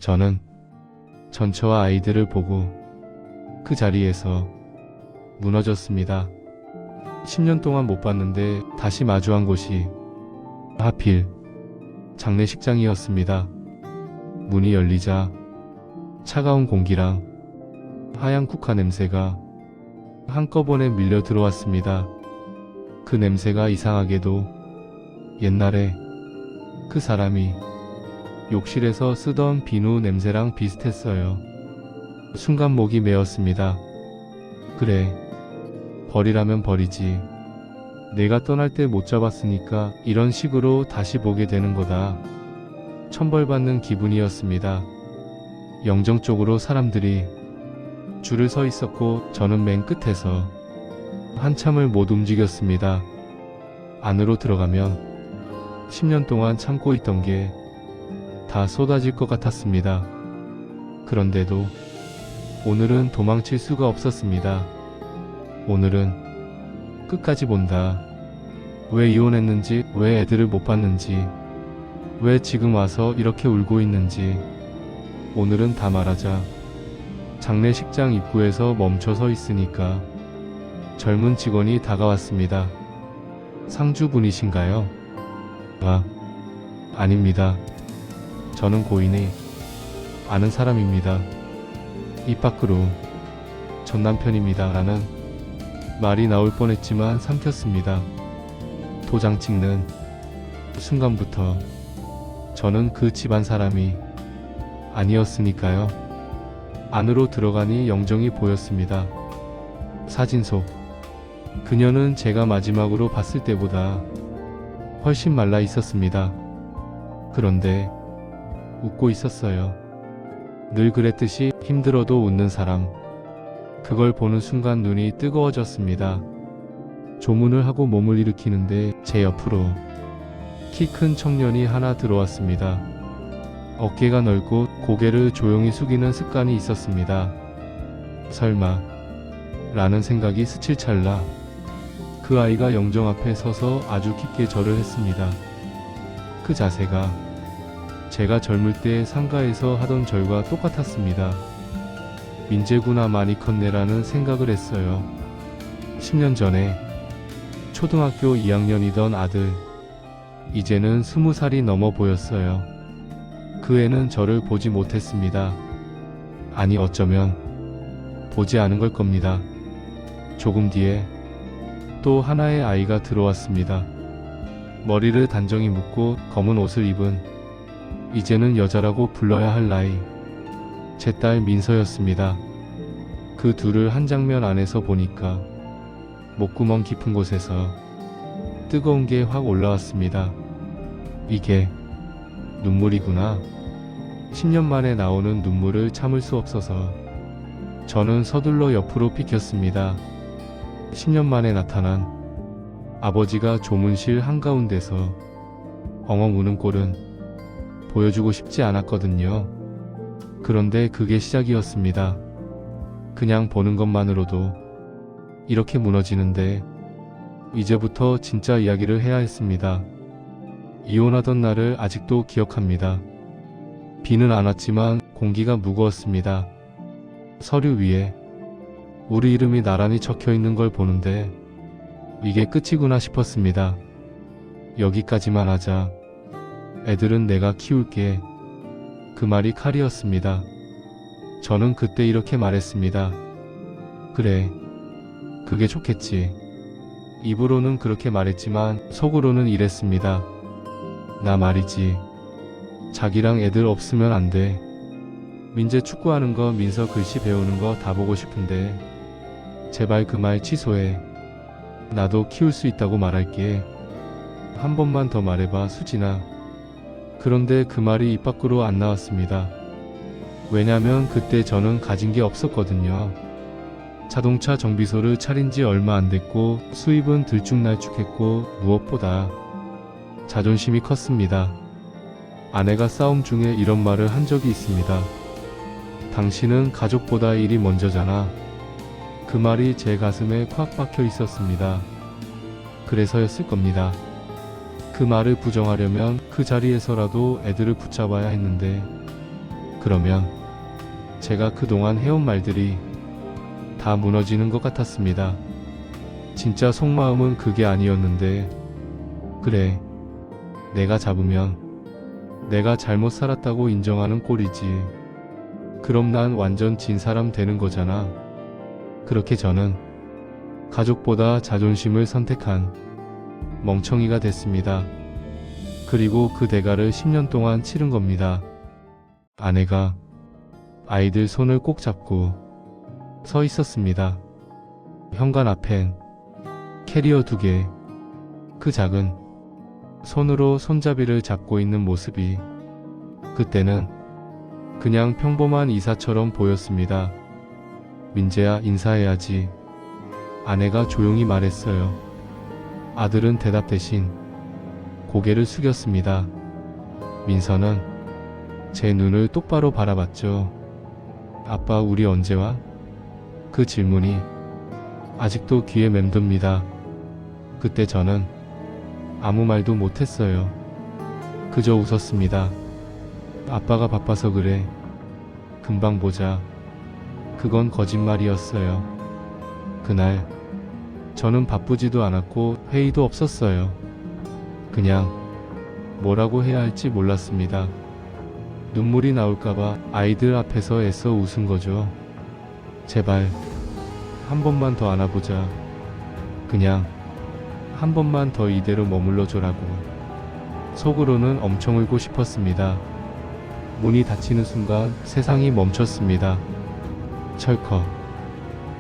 저는 전처와 아이들을 보고 그 자리에서 무너졌습니다. 10년 동안 못 봤는데 다시 마주한 곳이 하필 장례식장이었습니다. 문이 열리자 차가운 공기랑 하얀 국화 냄새가 한꺼번에 밀려 들어왔습니다. 그 냄새가 이상하게도 옛날에 그 사람이 욕실에서 쓰던 비누 냄새랑 비슷했어요. 순간 목이 메었습니다. 그래, 버리라면 버리지. 내가 떠날 때 못 잡았으니까 이런 식으로 다시 보게 되는 거다. 천벌받는 기분이었습니다. 영정 쪽으로 사람들이 줄을 서 있었고 저는 맨 끝에서 한참을 못 움직였습니다. 안으로 들어가면 10년 동안 참고 있던 게 다 쏟아질 것 같았습니다. 그런데도 오늘은 도망칠 수가 없었습니다. 오늘은 끝까지 본다. 왜 이혼했는지, 왜 애들을 못 봤는지, 왜 지금 와서 이렇게 울고 있는지 오늘은 다 말하자. 장례식장 입구에서 멈춰서 있으니까 젊은 직원이 다가왔습니다. 상주분이신가요? 아닙니다. 저는 고인이 아는 사람입니다. 입 밖으로 전 남편입니다 라는 말이 나올 뻔했지만 삼켰습니다. 도장 찍는 순간부터 저는 그 집안 사람이 아니었으니까요. 안으로 들어가니 영정이 보였습니다. 사진 속 그녀는 제가 마지막으로 봤을 때보다 훨씬 말라 있었습니다. 그런데 웃고 있었어요. 늘 그랬듯이 힘들어도 웃는 사람. 그걸 보는 순간 눈이 뜨거워졌습니다. 조문을 하고 몸을 일으키는데 제 옆으로 키 큰 청년이 하나 들어왔습니다. 어깨가 넓고 고개를 조용히 숙이는 습관이 있었습니다. 설마 라는 생각이 스칠 찰나 그 아이가 영정 앞에 서서 아주 깊게 절을 했습니다. 그 자세가 제가 젊을 때 상가에서 하던 절과 똑같았습니다. 민재구나 많이 컸네라는 생각을 했어요. 10년 전에 초등학교 2학년이던 아들, 이제는 20살이 넘어 보였어요. 그 애는 저를 보지 못했습니다. 아니 어쩌면 보지 않은 걸 겁니다. 조금 뒤에 또 하나의 아이가 들어왔습니다. 머리를 단정히 묶고 검은 옷을 입은 이제는 여자라고 불러야 할 나이. 제 딸 민서였습니다. 그 둘을 한 장면 안에서 보니까 목구멍 깊은 곳에서 뜨거운 게 확 올라왔습니다. 이게 눈물이구나. 10년 만에 나오는 눈물을 참을 수 없어서 저는 서둘러 옆으로 비켰습니다. 10년 만에 나타난 아버지가 조문실 한가운데서 엉엉 우는 꼴은 보여주고 싶지 않았거든요. 그런데 그게 시작이었습니다. 그냥 보는 것만으로도 이렇게 무너지는데 이제부터 진짜 이야기를 해야 했습니다. 이혼하던 날을 아직도 기억합니다. 비는 안 왔지만 공기가 무거웠습니다. 서류 위에 우리 이름이 나란히 적혀 있는 걸 보는데 이게 끝이구나 싶었습니다. 여기까지만 하자. 애들은 내가 키울게. 그 말이 칼이었습니다. 저는 그때 이렇게 말했습니다. 그래, 그게 좋겠지. 입으로는 그렇게 말했지만 속으로는 이랬습니다. 나 말이지. 자기랑 애들 없으면 안 돼. 민재 축구하는 거, 민서 글씨 배우는 거 다 보고 싶은데 제발 그 말 취소해. 나도 키울 수 있다고 말할게. 한 번만 더 말해봐, 수진아. 그런데 그 말이 입 밖으로 안 나왔습니다. 왜냐면 그때 저는 가진 게 없었거든요. 자동차 정비소를 차린 지 얼마 안 됐고 수입은 들쭉날쭉했고 무엇보다 자존심이 컸습니다. 아내가 싸움 중에 이런 말을 한 적이 있습니다. 당신은 가족보다 일이 먼저잖아. 그 말이 제 가슴에 콱 박혀 있었습니다. 그래서였을 겁니다. 그 말을 부정하려면 그 자리에서라도 애들을 붙잡아야 했는데 그러면 제가 그동안 해온 말들이 다 무너지는 것 같았습니다. 진짜 속마음은 그게 아니었는데, 그래, 내가 잡으면 내가 잘못 살았다고 인정하는 꼴이지. 그럼 난 완전 진 사람 되는 거잖아. 그렇게 저는 가족보다 자존심을 선택한 멍청이가 됐습니다. 그리고 그 대가를 10년 동안 치른 겁니다. 아내가 아이들 손을 꼭 잡고 서 있었습니다. 현관 앞엔 캐리어 2개, 그 작은 손으로 손잡이를 잡고 있는 모습이 그때는 그냥 평범한 이사처럼 보였습니다. 민재야, 인사해야지. 아내가 조용히 말했어요. 아들은 대답 대신 고개를 숙였습니다. 민서는 제 눈을 똑바로 바라봤죠. 아빠, 우리 언제 와? 그 질문이 아직도 귀에 맴돕니다. 그때 저는 아무 말도 못했어요. 그저 웃었습니다. 아빠가 바빠서 그래. 금방 보자. 그건 거짓말이었어요. 그날 저는 바쁘지도 않았고 회의도 없었어요. 그냥 뭐라고 해야 할지 몰랐습니다. 눈물이 나올까봐 아이들 앞에서 애써 웃은 거죠. 제발 한 번만 더 안아보자. 그냥 한 번만 더 이대로 머물러 줘라고. 속으로는 엄청 울고 싶었습니다. 문이 닫히는 순간 세상이 멈췄습니다. 철컥.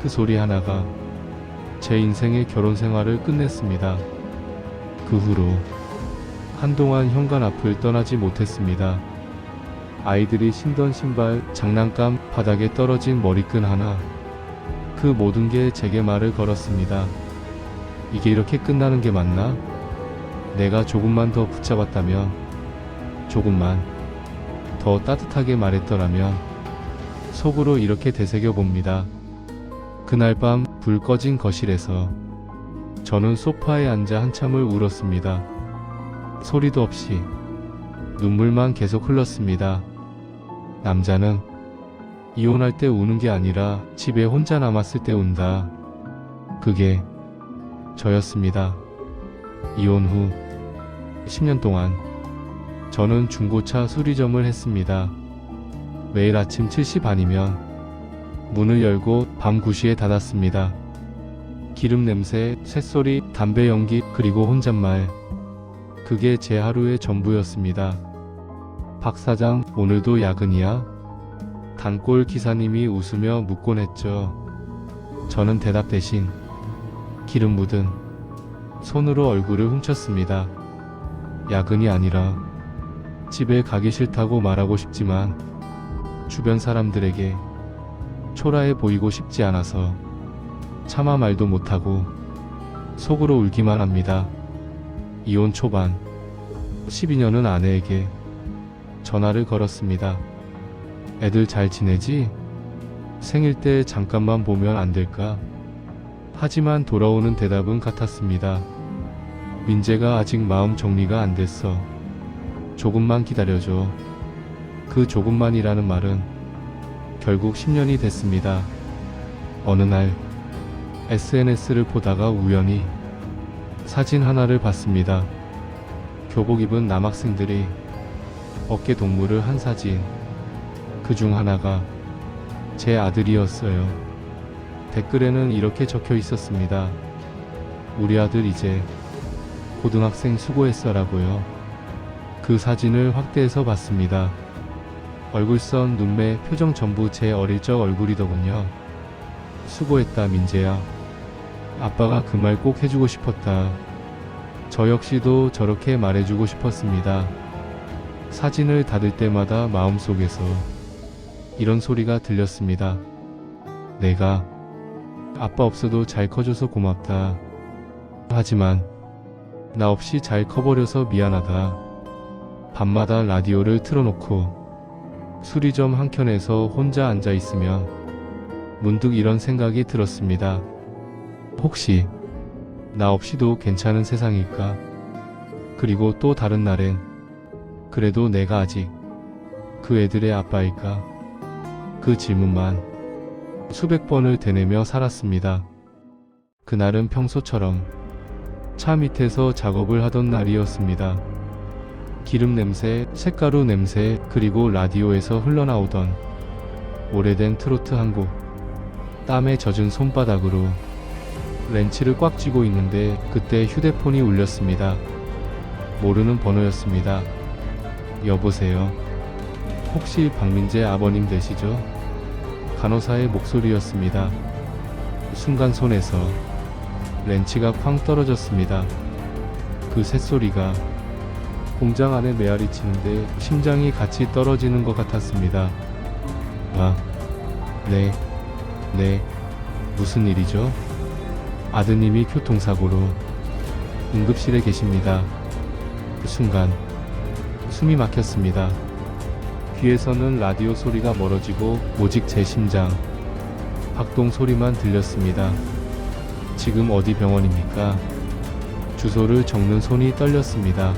그 소리 하나가 제 인생의 결혼 생활을 끝냈습니다. 그 후로 한동안 현관 앞을 떠나지 못했습니다. 아이들이 신던 신발, 장난감, 바닥에 떨어진 머리끈 하나, 그 모든 게 제게 말을 걸었습니다. 이게 이렇게 끝나는 게 맞나? 내가 조금만 더 붙잡았다면, 조금만 더 따뜻하게 말했더라면. 속으로 이렇게 되새겨 봅니다. 그날 밤 불 꺼진 거실에서 저는 소파에 앉아 한참을 울었습니다. 소리도 없이 눈물만 계속 흘렀습니다. 남자는 이혼할 때 우는 게 아니라 집에 혼자 남았을 때 운다. 그게 저였습니다. 이혼 후 10년 동안 저는 중고차 수리점을 했습니다. 매일 아침 7시 반이면 문을 열고 밤 9시에 닫았습니다. 기름 냄새, 쇳소리, 담배 연기, 그리고 혼잣말. 그게 제 하루의 전부였습니다. 박 사장, 오늘도 야근이야? 단골 기사님이 웃으며 묻곤 했죠. 저는 대답 대신 기름 묻은 손으로 얼굴을 훔쳤습니다. 야근이 아니라 집에 가기 싫다고 말하고 싶지만 주변 사람들에게 초라해 보이고 싶지 않아서 차마 말도 못하고 속으로 울기만 합니다. 이혼 초반 12년은 아내에게 전화를 걸었습니다. 애들 잘 지내지? 생일 때 잠깐만 보면 안 될까? 하지만 돌아오는 대답은 같았습니다. 민재가 아직 마음 정리가 안 됐어. 조금만 기다려줘. 그 조금만이라는 말은 결국 10년이 됐습니다. 어느 날 SNS를 보다가 우연히 사진 하나를 봤습니다. 교복 입은 남학생들이 어깨 동무를 한 사진. 그중 하나가 제 아들이었어요. 댓글에는 이렇게 적혀 있었습니다. 우리 아들 이제 고등학생 수고했어라고요. 그 사진을 확대해서 봤습니다. 얼굴선, 눈매, 표정 전부 제 어릴 적 얼굴이더군요. 수고했다, 민재야. 아빠가 그 말 꼭 해주고 싶었다. 저 역시도 저렇게 말해주고 싶었습니다. 사진을 닫을 때마다 마음속에서 이런 소리가 들렸습니다. 내가 아빠 없어도 잘 커줘서 고맙다. 하지만 나 없이 잘 커버려서 미안하다. 밤마다 라디오를 틀어놓고 수리점 한켠에서 혼자 앉아 있으면 문득 이런 생각이 들었습니다. 혹시 나 없이도 괜찮은 세상일까? 그리고 또 다른 날엔 그래도 내가 아직 그 애들의 아빠일까? 그 질문만 수백 번을 되뇌며 살았습니다. 그날은 평소처럼 차 밑에서 작업을 하던 날이었습니다. 기름 냄새, 색가루 냄새, 그리고 라디오에서 흘러나오던 오래된 트로트 한 곡. 땀에 젖은 손바닥으로 렌치를 꽉 쥐고 있는데 그때 휴대폰이 울렸습니다. 모르는 번호였습니다. 여보세요. 혹시 박민재 아버님 되시죠? 간호사의 목소리였습니다. 순간 손에서 렌치가 쾅 떨어졌습니다. 그 새소리가 공장 안에 메아리 치는데 심장이 같이 떨어지는 것 같았습니다. 아, 네, 무슨 일이죠? 아드님이 교통사고로 응급실에 계십니다. 그 순간 숨이 막혔습니다. 귀에서는 라디오 소리가 멀어지고 오직 제 심장 박동 소리만 들렸습니다. 지금 어디 병원입니까? 주소를 적는 손이 떨렸습니다.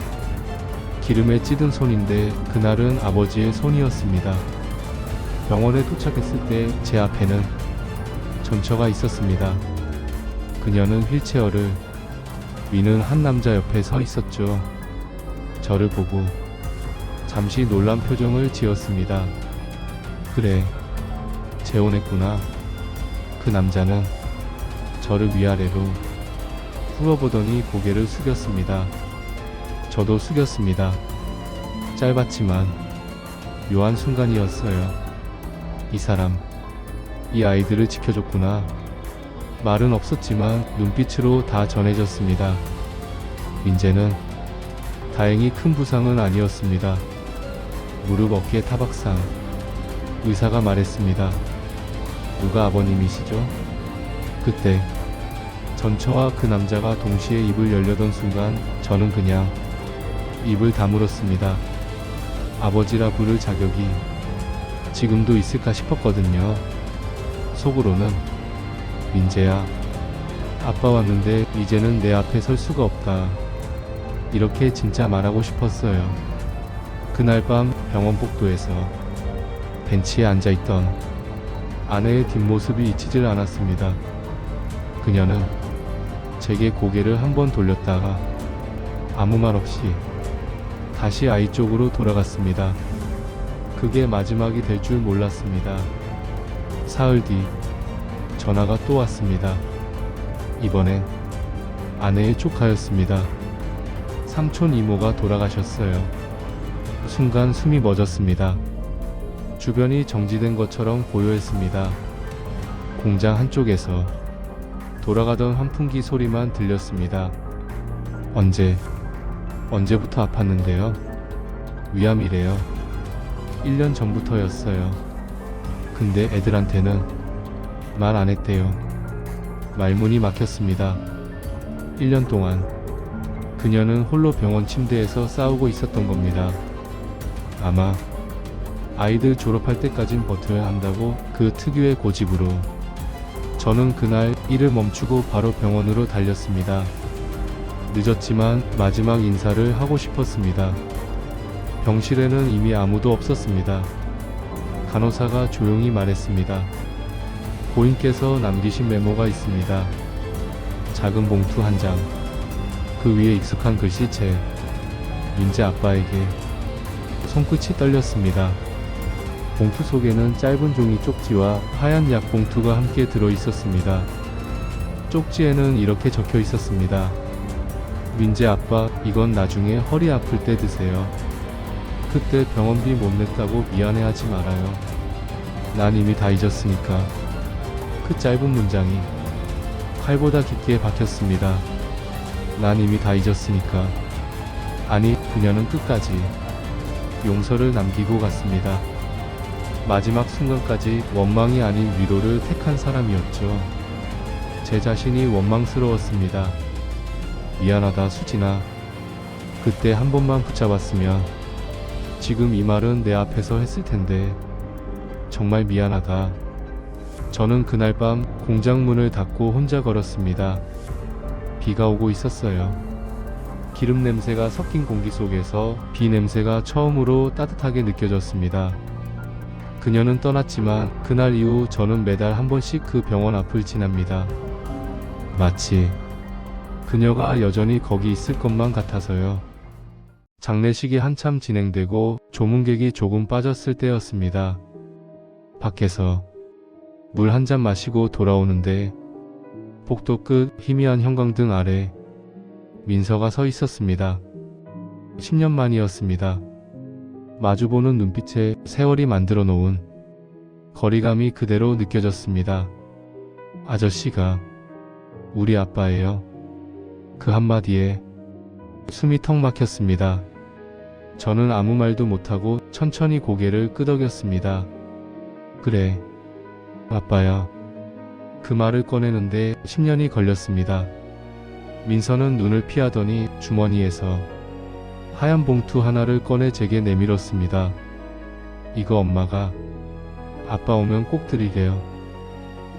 기름에 찌든 손인데 그날은 아버지의 손이었습니다. 병원에 도착했을 때 제 앞에는 전처가 있었습니다. 그녀는 휠체어를 미는 한 남자 옆에 서 있었죠. 저를 보고 잠시 놀란 표정을 지었습니다. 그래, 재혼했구나. 그 남자는 저를 위아래로 훑어보더니 고개를 숙였습니다. 저도 숙였습니다. 짧았지만 묘한 순간이었어요. 이 사람, 이 아이들을 지켜줬구나. 말은 없었지만 눈빛으로 다 전해졌습니다. 민재는 다행히 큰 부상은 아니었습니다. 무릎 어깨 타박상. 의사가 말했습니다. 누가 아버님이시죠? 그때 전처와 그 남자가 동시에 입을 열려던 순간 저는 그냥 입을 다물었습니다. 아버지라 부를 자격이 지금도 있을까 싶었거든요. 속으로는 민재야, 아빠 왔는데 이제는 내 앞에 설 수가 없다. 이렇게 진짜 말하고 싶었어요. 그날 밤 병원 복도에서 벤치에 앉아있던 아내의 뒷모습이 잊히질 않았습니다. 그녀는 제게 고개를 한번 돌렸다가 아무 말 없이 다시 아이 쪽으로 돌아갔습니다. 그게 마지막이 될 줄 몰랐습니다. 사흘 뒤 전화가 또 왔습니다. 이번엔 아내의 조카였습니다. 삼촌 이모가 돌아가셨어요. 순간 숨이 멎었습니다. 주변이 정지된 것처럼 고요했습니다. 공장 한쪽에서 돌아가던 환풍기 소리만 들렸습니다. 언제부터 아팠는데요? 위암이래요. 1년 전부터였어요. 근데 애들한테는 말 안 했대요. 말문이 막혔습니다. 1년 동안 그녀는 홀로 병원 침대에서 싸우고 있었던 겁니다. 아마 아이들 졸업할 때까진 버텨야 한다고 그 특유의 고집으로. 저는 그날 일을 멈추고 바로 병원으로 달렸습니다. 늦었지만 마지막 인사를 하고 싶었습니다. 병실에는 이미 아무도 없었습니다. 간호사가 조용히 말했습니다. 고인께서 남기신 메모가 있습니다. 작은 봉투 한 장. 그 위에 익숙한 글씨체. 민재 아빠에게. 손끝이 떨렸습니다. 봉투 속에는 짧은 종이 쪽지와 하얀 약 봉투가 함께 들어 있었습니다. 쪽지에는 이렇게 적혀 있었습니다. 민재 아빠, 이건 나중에 허리 아플 때 드세요. 그때 병원비 못 냈다고 미안해하지 말아요. 난 이미 다 잊었으니까. 그 짧은 문장이 칼보다 깊게 박혔습니다. 난 이미 다 잊었으니까. 아니, 그녀는 끝까지 용서를 남기고 갔습니다. 마지막 순간까지 원망이 아닌 위로를 택한 사람이었죠. 제 자신이 원망스러웠습니다. 미안하다, 수진아. 그때 한 번만 붙잡았으면 지금 이 말은 내 앞에서 했을 텐데. 정말 미안하다. 저는 그날 밤 공장 문을 닫고 혼자 걸었습니다. 비가 오고 있었어요. 기름 냄새가 섞인 공기 속에서 비 냄새가 처음으로 따뜻하게 느껴졌습니다. 그녀는 떠났지만 그날 이후 저는 매달 한 번씩 그 병원 앞을 지납니다. 마치 그녀가 여전히 거기 있을 것만 같아서요. 장례식이 한참 진행되고 조문객이 조금 빠졌을 때였습니다. 밖에서 물 한 잔 마시고 돌아오는데 복도 끝 희미한 형광등 아래 민서가 서 있었습니다. 10년 만이었습니다. 마주보는 눈빛에 세월이 만들어 놓은 거리감이 그대로 느껴졌습니다. 아저씨가 우리 아빠예요. 그 한마디에 숨이 턱 막혔습니다. 저는 아무 말도 못하고 천천히 고개를 끄덕였습니다. 그래, 아빠야. 그 말을 꺼내는데 10년이 걸렸습니다. 민서는 눈을 피하더니 주머니에서 하얀 봉투 하나를 꺼내 제게 내밀었습니다. 이거 엄마가 아빠 오면 꼭 드리래요.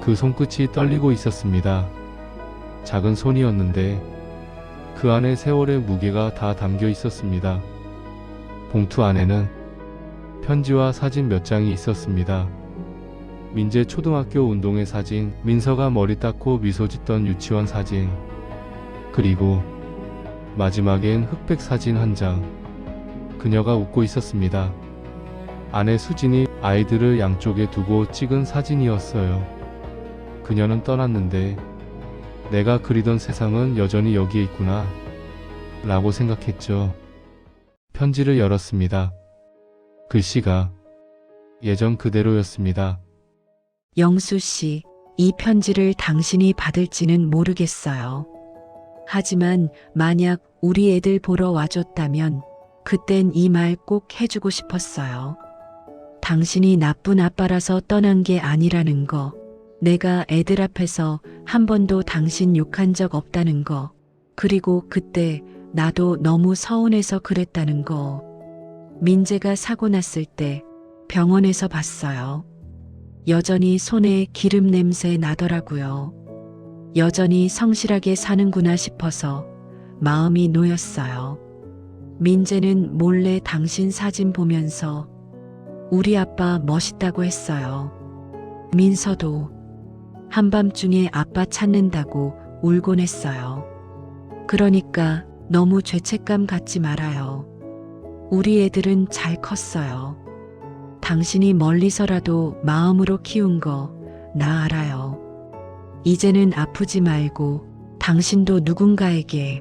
그 손끝이 떨리고 있었습니다. 작은 손이었는데 그 안에 세월의 무게가 다 담겨 있었습니다. 봉투 안에는 편지와 사진 몇 장이 있었습니다. 민재 초등학교 운동회 사진, 민서가 머리 닦고 미소 짓던 유치원 사진, 그리고 마지막엔 흑백 사진 한 장. 그녀가 웃고 있었습니다. 아내 수진이 아이들을 양쪽에 두고 찍은 사진이었어요. 그녀는 떠났는데 내가 그리던 세상은 여전히 여기에 있구나 라고 생각했죠. 편지를 열었습니다. 글씨가 예전 그대로였습니다. 영수 씨, 이 편지를 당신이 받을지는 모르겠어요. 하지만 만약 우리 애들 보러 와줬다면 그땐 이 말 꼭 해주고 싶었어요. 당신이 나쁜 아빠라서 떠난 게 아니라는 거, 내가 애들 앞에서 한 번도 당신 욕한 적 없다는 거, 그리고 그때 나도 너무 서운해서 그랬다는 거. 민재가 사고 났을 때 병원에서 봤어요. 여전히 손에 기름 냄새 나더라고요. 여전히 성실하게 사는구나 싶어서 마음이 놓였어요. 민재는 몰래 당신 사진 보면서 우리 아빠 멋있다고 했어요. 민서도 한밤중에 아빠 찾는다고 울곤 했어요. 그러니까 너무 죄책감 갖지 말아요. 우리 애들은 잘 컸어요. 당신이 멀리서라도 마음으로 키운 거 나 알아요. 이제는 아프지 말고 당신도 누군가에게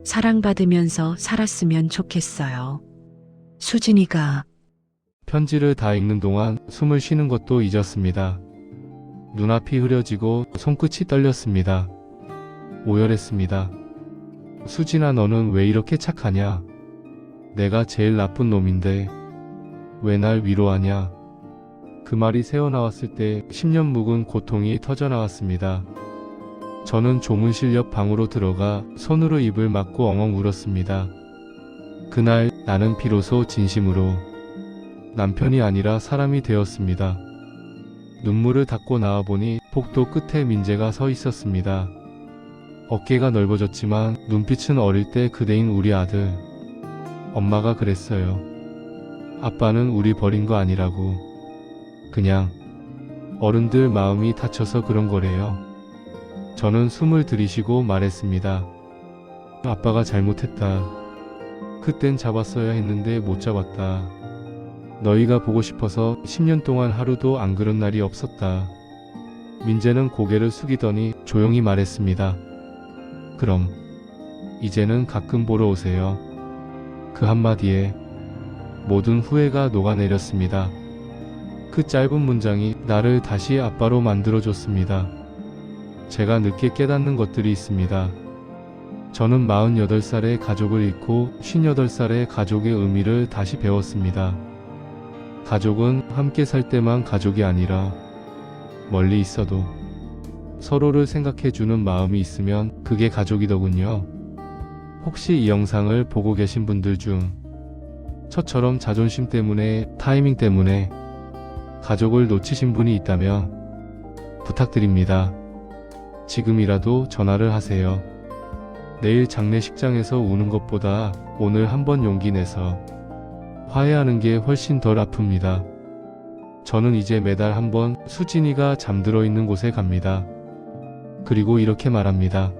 사랑받으면서 살았으면 좋겠어요. 수진이가 편지를 다 읽는 동안 숨을 쉬는 것도 잊었습니다. 눈앞이 흐려지고 손끝이 떨렸습니다. 오열했습니다. 수진아, 너는 왜 이렇게 착하냐? 내가 제일 나쁜 놈인데 왜 날 위로하냐? 그 말이 새어나왔을 때 10년 묵은 고통이 터져나왔습니다. 저는 조문실 옆 방으로 들어가 손으로 입을 막고 엉엉 울었습니다. 그날 나는 비로소 진심으로 남편이 아니라 사람이 되었습니다. 눈물을 닦고 나와보니 복도 끝에 민재가 서 있었습니다. 어깨가 넓어졌지만 눈빛은 어릴 때 그대인 우리 아들. 엄마가 그랬어요. 아빠는 우리 버린 거 아니라고. 그냥 어른들 마음이 다쳐서 그런 거래요. 저는 숨을 들이쉬고 말했습니다. 아빠가 잘못했다. 그땐 잡았어야 했는데 못 잡았다. 너희가 보고 싶어서 10년 동안 하루도 안 그런 날이 없었다. 민재는 고개를 숙이더니 조용히 말했습니다. 그럼 이제는 가끔 보러 오세요. 그 한마디에 모든 후회가 녹아내렸습니다. 그 짧은 문장이 나를 다시 아빠로 만들어줬습니다. 제가 늦게 깨닫는 것들이 있습니다. 저는 48살에 가족을 잃고 58살에 가족의 의미를 다시 배웠습니다. 가족은 함께 살 때만 가족이 아니라 멀리 있어도 서로를 생각해주는 마음이 있으면 그게 가족이더군요. 혹시 이 영상을 보고 계신 분들 중 저처럼 자존심 때문에, 타이밍 때문에 가족을 놓치신 분이 있다면 부탁드립니다. 지금이라도 전화를 하세요. 내일 장례식장에서 우는 것보다 오늘 한번 용기 내서 화해하는 게 훨씬 덜 아픕니다. 저는 이제 매달 한번 수진이가 잠들어 있는 곳에 갑니다. 그리고 이렇게 말합니다.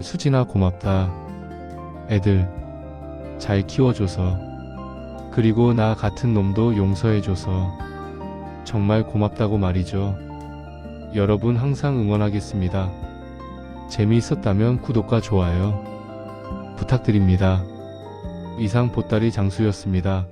수진아, 고맙다. 애들 잘 키워줘서, 그리고 나 같은 놈도 용서해줘서 정말 고맙다고 말이죠. 여러분 항상 응원하겠습니다. 재미있었다면 구독과 좋아요 부탁드립니다. 이상 보따리 장수였습니다.